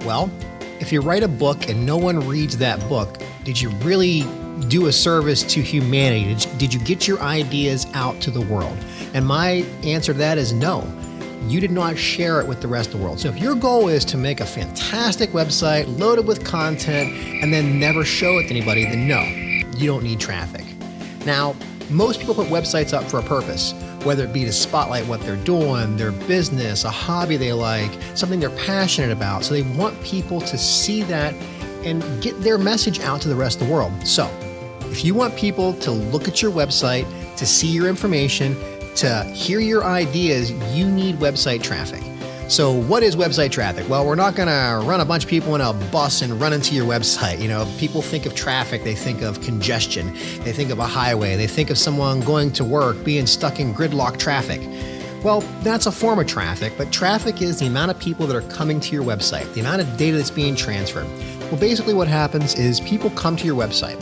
Well, if you write a book and no one reads that book, did you really do a service to humanity? Did you get your ideas out to the world? And my answer to that is no. You did not share it with the rest of the world. So if your goal is to make a fantastic website loaded with content and then never show it to anybody, then no, you don't need traffic. Now, most people put websites up for a purpose, whether it be to spotlight what they're doing, their business, a hobby they like, something they're passionate about. So they want people to see that and get their message out to the rest of the world. So if you want people to look at your website, to see your information, to hear your ideas, you need website traffic. So what is website traffic? Well, we're not gonna run a bunch of people in a bus and run into your website. You know, people think of traffic, they think of congestion, they think of a highway, they think of someone going to work, being stuck in gridlock traffic. Well, that's a form of traffic, but traffic is the amount of people that are coming to your website, the amount of data that's being transferred. Well, basically what happens is people come to your website.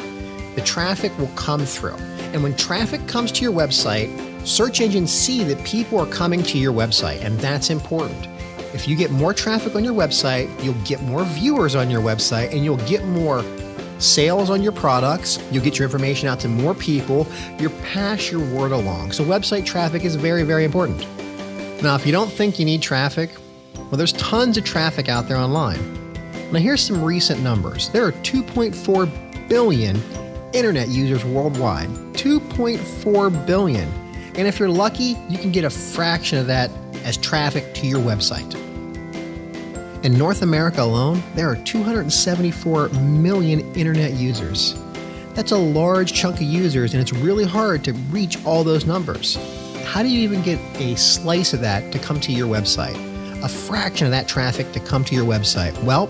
The traffic will come through. And when traffic comes to your website, search engines see that people are coming to your website, and that's important. If you get more traffic on your website, you'll get more viewers on your website, and you'll get more sales on your products. You'll get your information out to more people. You'll pass your word along. So website traffic is very, very important. Now, if you don't think you need traffic, well, there's tons of traffic out there online. Now, here's some recent numbers. There are 2.4 billion internet users worldwide. 2.4 billion. And if you're lucky, you can get a fraction of that as traffic to your website. In North America alone, there are 274 million internet users. That's a large chunk of users, and it's really hard to reach all those numbers. How do you even get a slice of that to come to your website? A fraction of that traffic to come to your website? Well,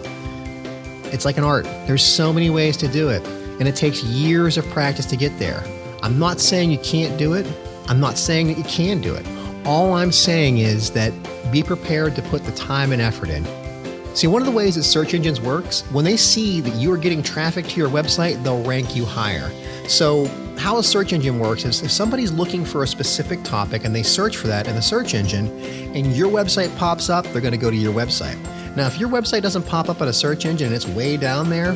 it's like an art. There's so many ways to do it, and it takes years of practice to get there. I'm not saying you can't do it. I'm not saying that you can do it. All I'm saying is that be prepared to put the time and effort in. See, one of the ways that search engines works, when they see that you are getting traffic to your website, they'll rank you higher. So how a search engine works is if somebody's looking for a specific topic and they search for that in the search engine and your website pops up, they're going to go to your website. Now, if your website doesn't pop up on a search engine and it's way down there,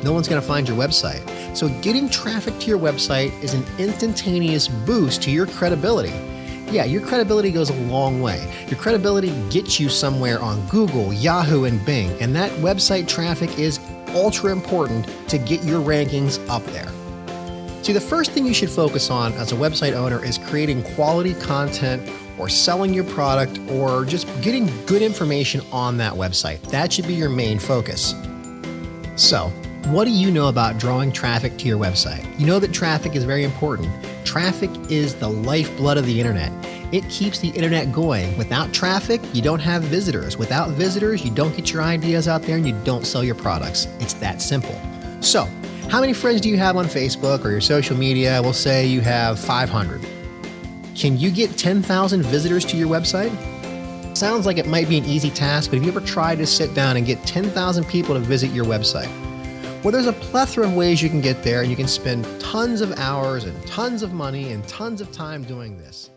no one's going to find your website. So getting traffic to your website is an instantaneous boost to your credibility. Yeah, your credibility goes a long way. Your credibility gets you somewhere on Google, Yahoo, and Bing, and that website traffic is ultra important to get your rankings up there. See, the first thing you should focus on as a website owner is creating quality content or selling your product or just getting good information on that website. That should be your main focus. So, what do you know about drawing traffic to your website? You know that traffic is very important. Traffic is the lifeblood of the internet. It keeps the internet going. Without traffic, you don't have visitors. Without visitors, you don't get your ideas out there and you don't sell your products. It's that simple. So, how many friends do you have on Facebook or your social media? We'll say you have 500. Can you get 10,000 visitors to your website? Sounds like it might be an easy task, but have you ever tried to sit down and get 10,000 people to visit your website? Well, there's a plethora of ways you can get there, and you can spend tons of hours and tons of money and tons of time doing this.